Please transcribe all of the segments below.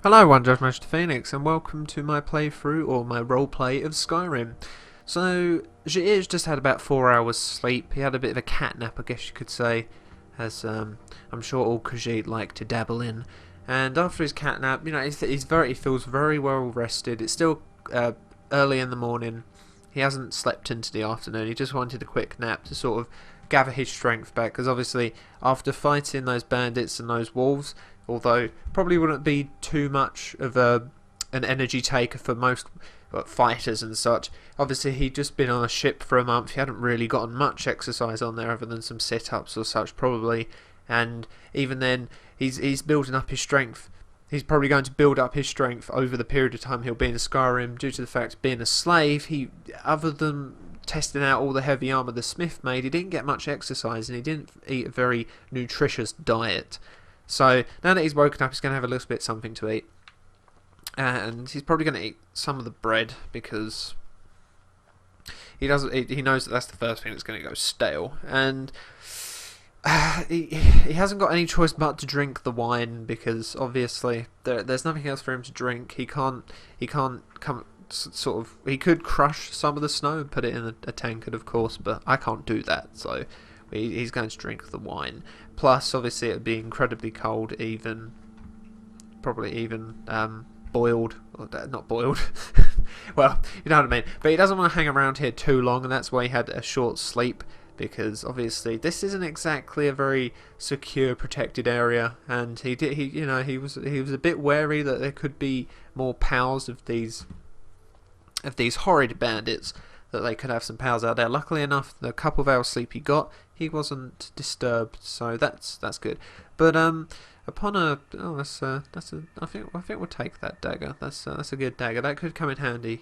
Hello, I'm Judge Master Phoenix, and welcome to my playthrough, or my roleplay, of Skyrim. So, Jair's just had about 4 hours sleep. He had a bit of a cat nap, I guess you could say, as I'm sure all Khajiit like to dabble in. And after his cat nap, he feels very well rested. It's still early in the morning. He hasn't slept into the afternoon. He just wanted a quick nap to sort of gather his strength back, because obviously after fighting those bandits and those wolves, although probably wouldn't be too much of an energy taker for most fighters and such. Obviously, he'd just been on a ship for a month. He hadn't really gotten much exercise on there other than some sit-ups or such, probably. And even then, he's building up his strength. He's probably going to build up his strength over the period of time he'll be in Skyrim, due to the fact being a slave, other than testing out all the heavy armour the smith made, he didn't get much exercise, and he didn't eat a very nutritious diet. So now that he's woken up, he's going to have a little bit something to eat, and he's probably going to eat some of the bread, because he knows that that's the first thing that's going to go stale, and he hasn't got any choice but to drink the wine, because obviously there's nothing else for him to drink. He can't come sort of. He could crush some of the snow and put it in a tankard, of course, but I can't do that, so he's going to drink the wine. Plus, obviously, it would be incredibly cold, probably even boiled, or not boiled. Well, you know what I mean. But he doesn't want to hang around here too long, and that's why he had a short sleep, because obviously this isn't exactly a very secure, protected area, and he was a bit wary that there could be more pals of these horrid bandits, that they could have some pals out there. Luckily enough, the couple of hours sleep he got, he wasn't disturbed, so that's good. But upon a I think we'll take that dagger. That's a good dagger. That could come in handy.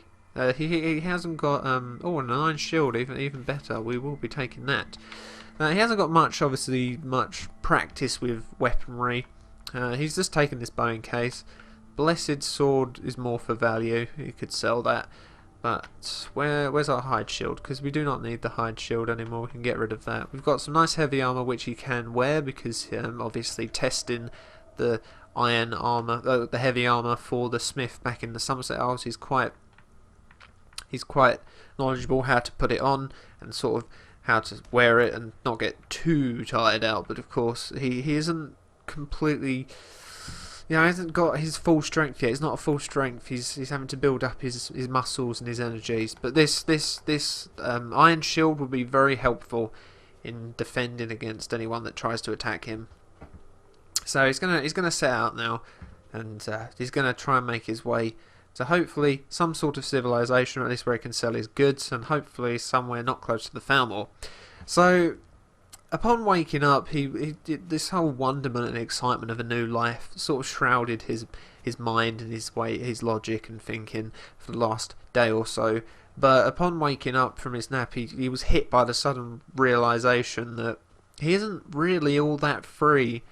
He hasn't got an iron shield, even better. We will be taking that. He hasn't got much practice with weaponry. He's just taken this bowing case. Blessed sword is more for value. He could sell that. But where's our hide shield? Because we do not need the hide shield anymore. We can get rid of that. We've got some nice heavy armour which he can wear, because obviously testing the iron armour, the heavy armour for the smith back in the Somerset Isles, he's quite knowledgeable how to put it on and sort of how to wear it and not get too tired out. But of course, he isn't completely. He hasn't got his full strength yet. He's not at full strength. He's having to build up his muscles and his energies. But this iron shield will be very helpful in defending against anyone that tries to attack him. So he's gonna set out now, and he's gonna try and make his way to hopefully some sort of civilization, or at least where he can sell his goods, and hopefully somewhere not close to the Falmore. So, upon waking up, this whole wonderment and excitement of a new life sort of shrouded his mind and his logic and thinking for the last day or so. But upon waking up from his nap, he was hit by the sudden realization that he isn't really all that free.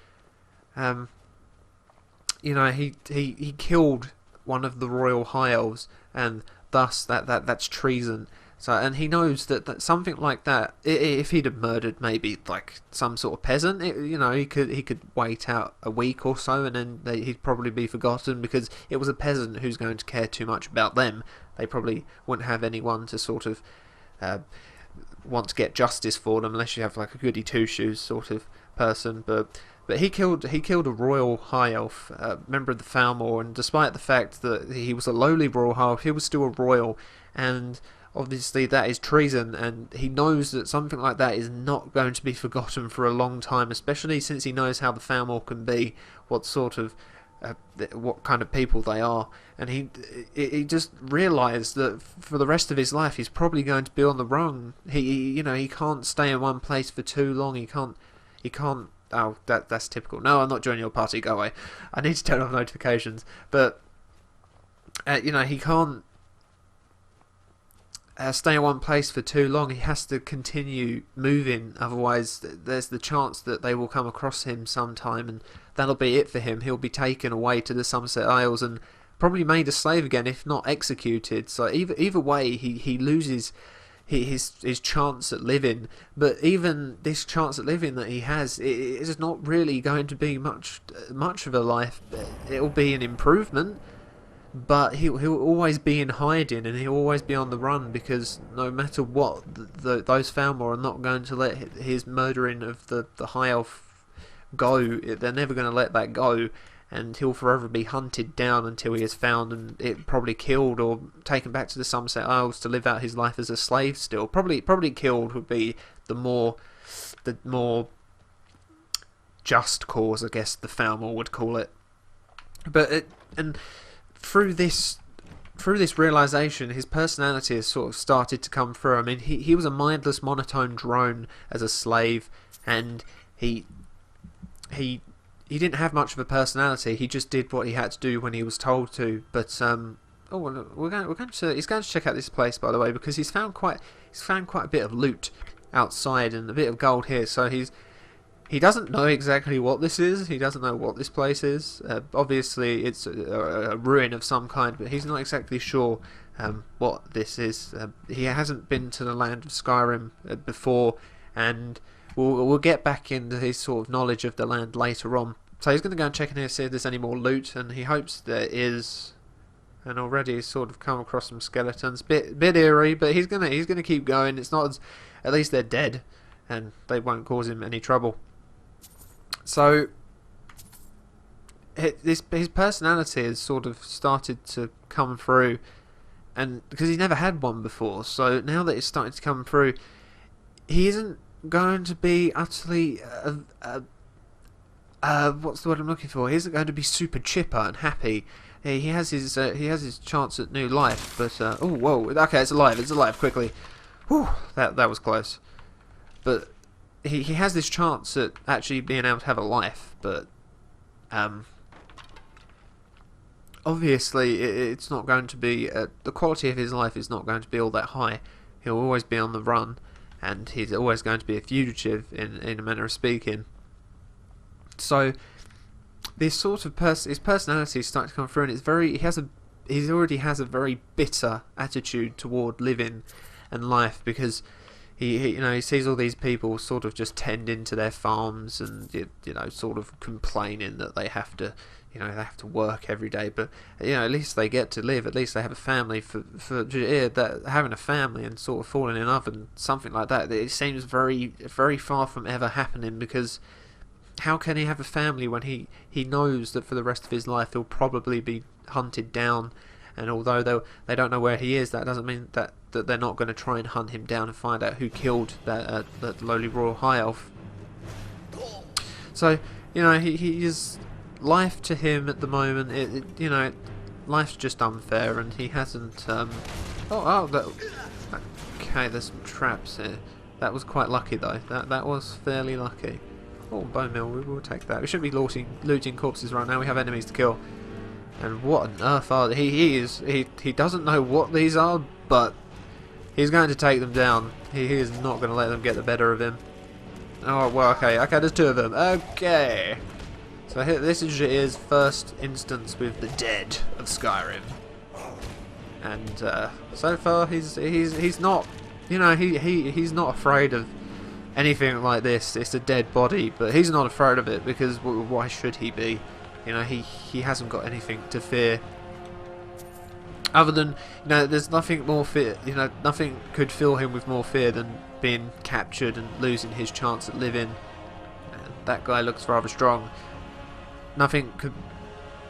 He killed one of the royal high elves, and thus that's treason. So, and he knows that something like that, if he'd have murdered maybe like some sort of peasant, he could wait out a week or so, and then he'd probably be forgotten, because it was a peasant who's going to care too much about them. They probably wouldn't have anyone to sort of want to get justice for them, unless you have like a goody two shoes sort of person. But he killed a royal high elf, member of the Falmore, and despite the fact that he was a lowly royal high elf, he was still a royal, and obviously that is treason, and he knows that something like that is not going to be forgotten for a long time, especially since he knows how the Falmore can be, what kind of people they are, and he just realised that for the rest of his life he's probably going to be on the run. He can't stay in one place for too long. He can't. Oh, that's typical. No, I'm not joining your party. Go away. I need to turn off notifications. But he can't stay in one place for too long. He has to continue moving, otherwise there's the chance that they will come across him sometime, and that'll be it for him. He'll be taken away to the Somerset Isles and probably made a slave again, if not executed. So either way, he loses his chance at living. But even this chance at living that he has, it is not really going to be much of a life. It'll be an improvement, but he'll always be in hiding, and he'll always be on the run, because no matter what, those Falmor are not going to let his murdering of the high elf go. They're never going to let that go, and he'll forever be hunted down until he is found and it probably killed or taken back to the Sunset Isles to live out his life as a slave still. Probably killed would be the more just cause, I guess the Falmor would call it. But through this realization, his personality has sort of started to come through. I mean, he was a mindless, monotone drone as a slave, and he didn't have much of a personality. He just did what he had to do when he was told to. But he's going to check out this place, by the way, because he's found quite a bit of loot outside and a bit of gold here. So he doesn't know exactly what this is. He doesn't know what this place is. Obviously, it's a ruin of some kind, but he's not exactly sure what this is. He hasn't been to the land of Skyrim before, and we'll get back into his sort of knowledge of the land later on. So he's going to go and check in here, see if there's any more loot, and he hopes there is. And already he's sort of come across some skeletons. Bit eerie, but he's gonna keep going. It's not as, at least they're dead, and they won't cause him any trouble. So his personality has sort of started to come through, and because he's never had one before, so now that it's starting to come through, he isn't going to be utterly what's the word I'm looking for? He isn't going to be super chipper and happy. He has his chance at new life, but oh whoa, okay, it's alive quickly. Whew, that was close. But he has this chance at actually being able to have a life, but obviously it's not going to be the quality of his life is not going to be all that high. He'll always be on the run, and he's always going to be a fugitive in a manner of speaking. So this sort of his personality is starting to come through, and it's very he already has a very bitter attitude toward living and life, because he sees all these people sort of just tending to their farms and sort of complaining that they have to work every day, but at least they get to live, at least they have a family. For that, having a family and sort of falling in love and something like that, it seems very, very far from ever happening, because how can he have a family when he knows that for the rest of his life he'll probably be hunted down? And although they don't know where he is, that doesn't mean that they're not going to try and hunt him down and find out who killed that lowly royal high elf. So he is, life to him at the moment, life's just unfair, and he hasn't okay, there's some traps here. That was quite lucky though. That was fairly lucky. Oh, bone meal, we will take that. We shouldn't be looting corpses right now. We have enemies to kill. And what on earth are they? He doesn't know what these are, but he's going to take them down. He is not going to let them get the better of him. Oh, well, okay, there's two of them. Okay. So this is his first instance with the dead of Skyrim. And so far he's not, he's not afraid of anything like this. It's a dead body, but he's not afraid of it, because why should he be? He hasn't got anything to fear. Other than, there's nothing more fear. Nothing could fill him with more fear than being captured and losing his chance at living. And that guy looks rather strong. Nothing could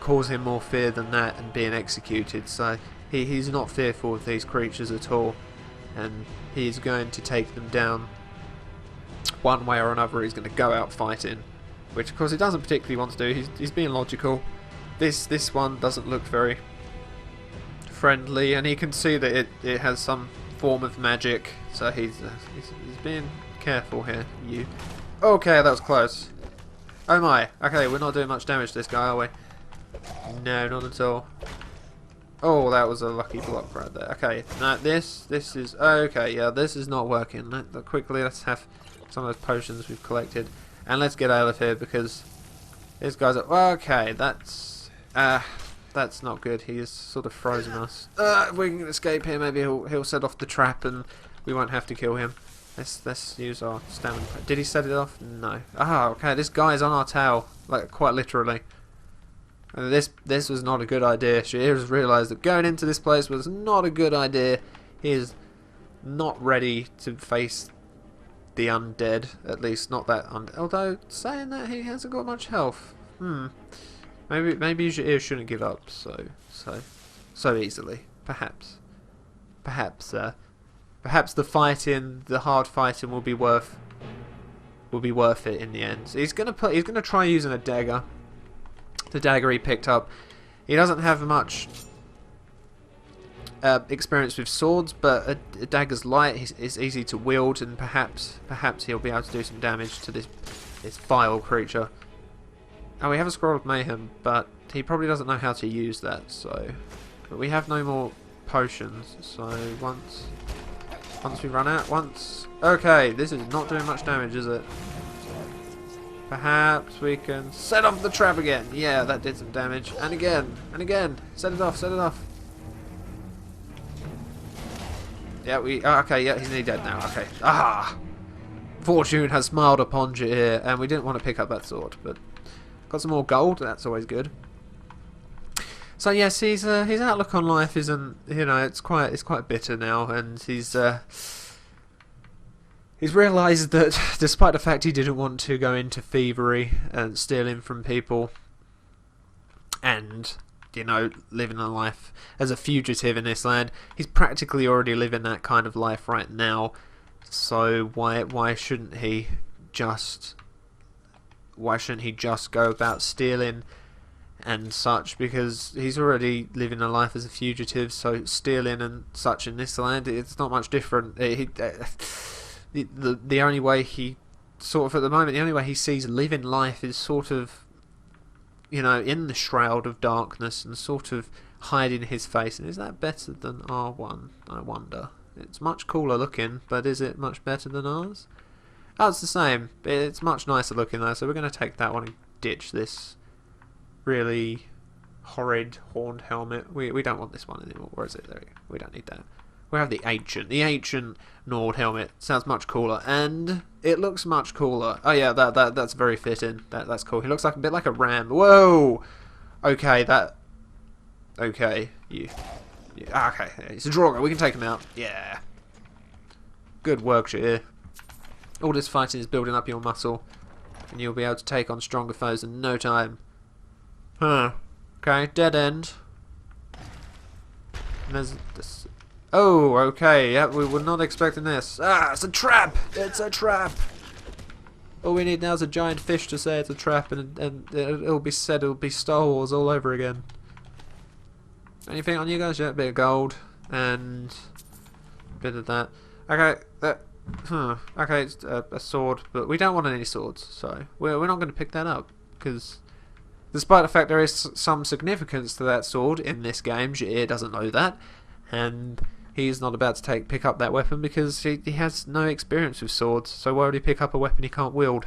cause him more fear than that, and being executed. So he's not fearful of these creatures at all, and he's going to take them down. One way or another, he's going to go out fighting, which of course he doesn't particularly want to do. He's being logical. This one doesn't look very friendly, and he can see that it has some form of magic, so he's being careful here. Okay, that was close. Oh my. Okay, we're not doing much damage to this guy, are we? No, not at all. Oh, that was a lucky block right there. Okay, now this is okay. Yeah, this is not working. Quickly, let's have some of those potions we've collected, and let's get out of here, because these guys are okay. That's not good. He has sort of frozen us. If we can escape here, maybe he'll set off the trap, and We won't have to kill him. Let's use our stamina. Did he set it off? No. Ah, okay. This guy's on our tail, like quite literally. And this was not a good idea. She has realised that going into this place was not a good idea. He is not ready to face the undead, at least not that undead. Although saying that, he hasn't got much health. Maybe you shouldn't give up so easily. Perhaps the hard fighting will be worth it in the end. So he's gonna try using a dagger. The dagger he picked up. He doesn't have much experience with swords, but a dagger's light. It's easy to wield, and perhaps he'll be able to do some damage to this vile creature. Oh, we have a scroll of mayhem, but he probably doesn't know how to use that. So, but we have no more potions. So once we run out, okay, this is not doing much damage, is it? Perhaps we can set off the trap again. Yeah, that did some damage. And again. And again. Set it off. Yeah, okay, yeah, he's nearly dead now. Okay. Ah! Fortune has smiled upon you here, and we didn't want to pick up that sword, but got some more gold. That's always good. So yes, his outlook on life isn't, it's quite bitter now, and he's realised that despite the fact he didn't want to go into thievery and stealing from people and, living a life as a fugitive in this land, he's practically already living that kind of life right now. So why shouldn't he just go about stealing and such, because he's already living a life as a fugitive, so stealing and such in this land, it's not much different. The only way he at the moment, the only way he sees living life is sort of, in the shroud of darkness and sort of hiding his face. And is that better than R1? I wonder. It's much cooler looking, but is it much better than ours? Oh, it's the same. It's much nicer looking though, so we're going to take that one and ditch this really horrid horned helmet. We don't want this one anymore. Where is it? There we don't need that. We have the ancient Nord helmet. Sounds much cooler, and it looks much cooler. Oh yeah, that's very fitting. That's cool. He looks like a bit like a ram. Whoa. Okay, okay, okay, it's a Draugr. We can take him out. Yeah. Good work, Shir. All this fighting is building up your muscle, and you'll be able to take on stronger foes in no time. Huh. Okay, dead end. And there's this. Oh, okay, yeah, we were not expecting this. Ah, it's a trap! It's a trap! All we need now is a giant fish to say it's a trap, and it'll be Star Wars all over again. Anything on you guys? Yeah, a bit of gold, and a bit of that. Okay, okay, it's a sword, but we don't want any swords, so we're not going to pick that up, because despite the fact there is some significance to that sword in this game, Jair doesn't know that, and he's not about to pick up that weapon because he has no experience with swords, so why would he pick up a weapon he can't wield?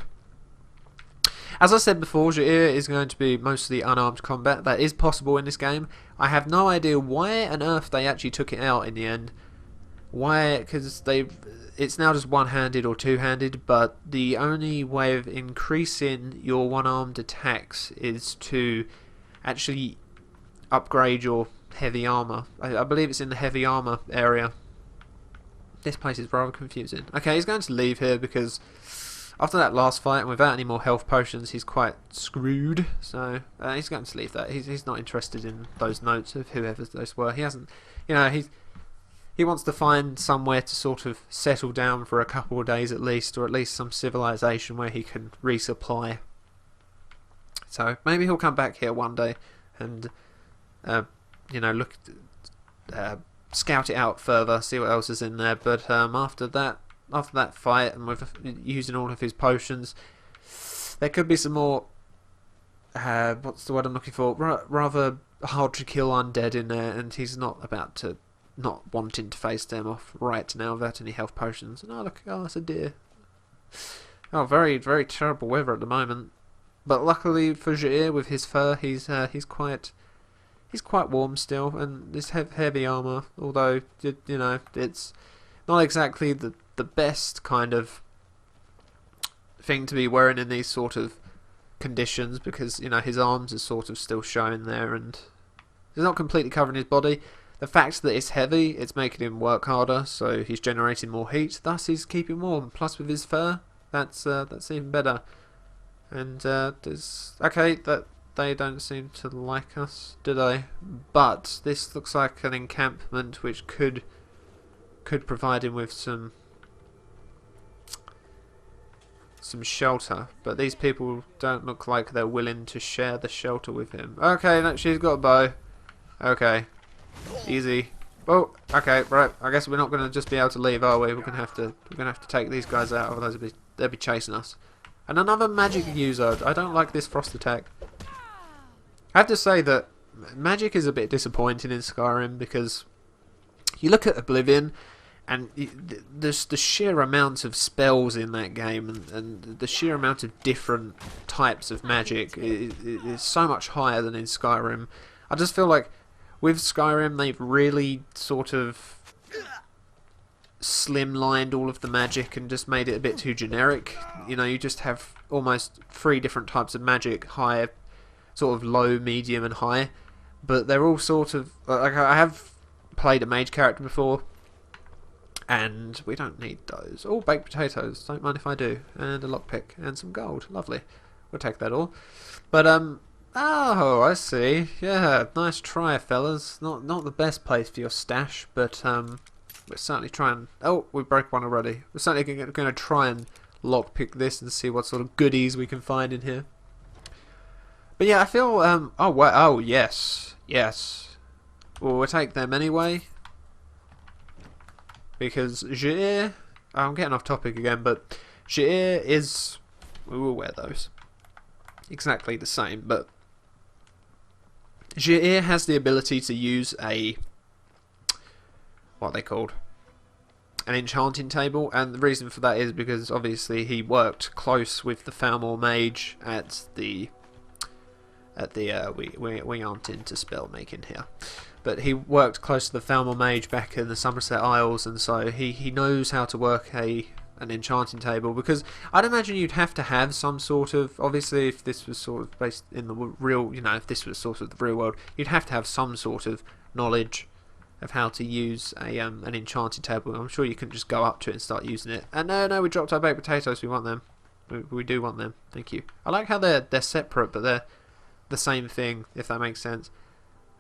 As I said before, Jair is going to be mostly unarmed combat. That is possible in this game. I have no idea why on earth they actually took it out in the end. Why? Because it's now just one-handed or two-handed, but the only way of increasing your one-armed attacks is to actually upgrade your heavy armour. I believe it's in the heavy armour area. This place is rather confusing. Okay, he's going to leave here because after that last fight and without any more health potions, he's quite screwed. So he's going to leave that. He's not interested in those notes of whoever those were. He hasn't, he wants to find somewhere to sort of settle down for a couple of days at least, or at least some civilization where he can resupply. So maybe he'll come back here one day and look, scout it out further, see what else is in there. But after that fight and with using all of his potions, there could be some more. What's the word I'm looking for? Rather hard to kill undead in there, and he's not wanting to face them off right now without any health potions. And look, that's a deer. Oh, very, very terrible weather at the moment. But luckily for Jair, with his fur, he's quite warm still, and this heavy armour, although it's not exactly the best kind of thing to be wearing in these sort of conditions, because you know his arms are sort of still showing there, and he's not completely covering his body. The fact that it's heavy, it's making him work harder, so he's generating more heat. Thus, he's keeping warm. Plus, with his fur, that's even better. And there's okay that they don't seem to like us, do they? But this looks like an encampment which could provide him with some shelter. But these people don't look like they're willing to share the shelter with him. Okay, no, she's got a bow. Okay. Easy. Oh, okay, right. I guess we're not going to just be able to leave, are we? We're going to have to take these guys out, otherwise they'll be chasing us. And another magic user. I don't like this frost attack. I have to say that magic is a bit disappointing in Skyrim, because you look at Oblivion and there's the sheer amount of spells in that game, and the sheer amount of different types of magic is so much higher than in Skyrim. I just feel like with Skyrim, they've really sort of slimlined all of the magic and just made it a bit too generic. You know, you just have almost 3 different types of magic: high, sort of low, medium, and high. But they're all sort of like, I have played a mage character before, and we don't need those. Oh, baked potatoes. Don't mind if I do. And a lockpick and some gold. Lovely. We'll take that all. But oh, I see. Yeah, nice try, fellas. Not the best place for your stash, but we're certainly trying. Oh, we broke one already. We're certainly going to try and lockpick this and see what sort of goodies we can find in here. But yeah, I feel oh wow, oh yes, well, we'll take them anyway, because Jair, I'm getting off topic again, but Jair is, we will wear those exactly the same, but Jair has the ability to use a, what are they called, an enchanting table, and the reason for that is because obviously he worked close with the Falmor mage at the we aren't into spell making here, but he worked close to the Falmor mage back in the Somerset Isles, and so he knows how to work an enchanting table, because I'd imagine you'd have to have some sort of, obviously if this was sort of based in the real, you know, if this was sort of the real world, you'd have to have some sort of knowledge of how to use an enchanted table. I'm sure you couldn't just go up to it and start using it. And no, we dropped our baked potatoes. We want them. We do want them. Thank you. I like how they're separate, but they're the same thing, if that makes sense.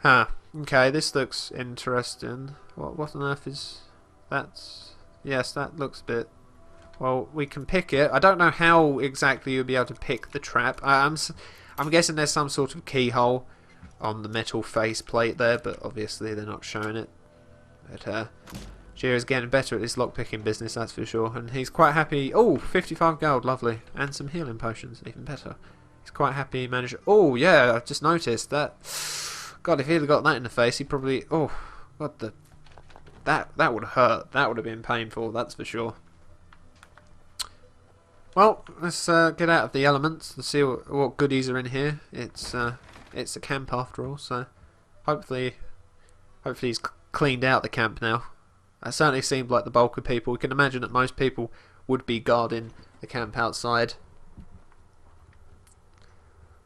Huh. Okay, this looks interesting. What on earth is that? Yes, that looks a bit. Well, we can pick it. I don't know how exactly you'll be able to pick the trap. I'm guessing there's some sort of keyhole on the metal face plate there, but obviously they're not showing it. But Jira's getting better at this lockpicking business, that's for sure, and he's quite happy. Oh, 55 gold, lovely, and some healing potions, even better. He's quite happy he managed. Oh yeah, I've just noticed that. God, if he'd have got that in the face, he probably. Oh, what the. That would hurt. That would have been painful, that's for sure. Well, let's get out of the elements and see what goodies are in here. It's a camp after all, so hopefully he's cleaned out the camp now. That certainly seemed like the bulk of people. We can imagine that most people would be guarding the camp outside,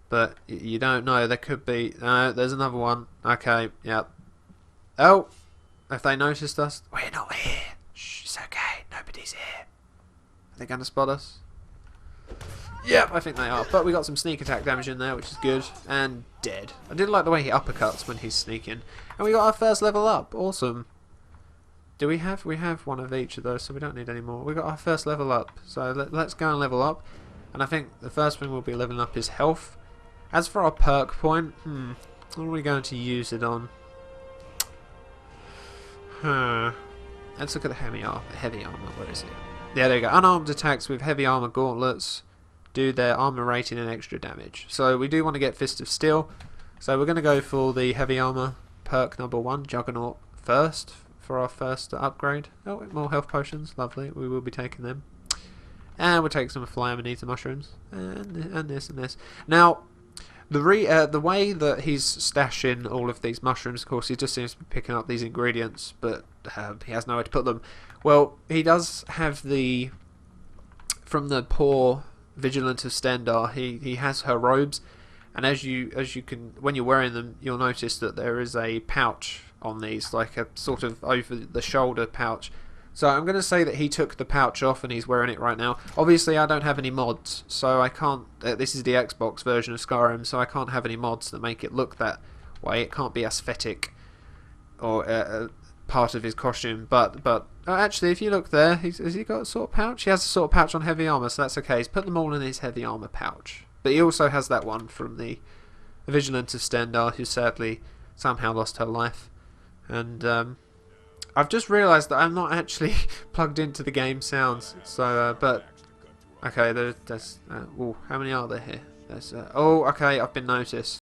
but you don't know. There could be. There's another one. Okay, yep. Oh, have they noticed us? We're not here. Shh, it's okay. Nobody's here. Are they going to spot us? Yep, I think they are. But we got some sneak attack damage in there, which is good. And dead. I did like the way he uppercuts when he's sneaking. And we got our first level up. Awesome. Do we have? We have one of each of those, so we don't need any more. We got our first level up. So let's go and level up. And I think the first thing we'll be leveling up is health. As for our perk point, what are we going to use it on? Let's look at the heavy armor. Where is it? Yeah, there you go. Unarmed attacks with heavy armor gauntlets do their armor rating and extra damage. So we do want to get Fist of Steel. So we're going to go for the heavy armor perk number 1, Juggernaut, first for our first upgrade. Oh, more health potions. Lovely. We will be taking them. And we'll take some Fly Amanita mushrooms. And this and this. Now, The way that he's stashing all of these mushrooms, of course, he just seems to be picking up these ingredients, but he has nowhere to put them. Well, he does have the from the poor vigilant of Stendar. He has her robes, and as you can, when you're wearing them, you'll notice that there is a pouch on these, like a sort of over the shoulder pouch. So I'm going to say that he took the pouch off and he's wearing it right now. Obviously I don't have any mods, so I can't, this is the Xbox version of Skyrim, so I can't have any mods that make it look that way. It can't be aesthetic or part of his costume, but actually if you look there, has he got a sort of pouch? He has a sort of pouch on heavy armour, so that's okay. He's put them all in his heavy armour pouch. But he also has that one from the Vigilant of Stendar, who sadly somehow lost her life. And I've just realised that I'm not actually plugged into the game sounds. So, but okay, there's oh, how many are there here? There's oh, okay, I've been noticed.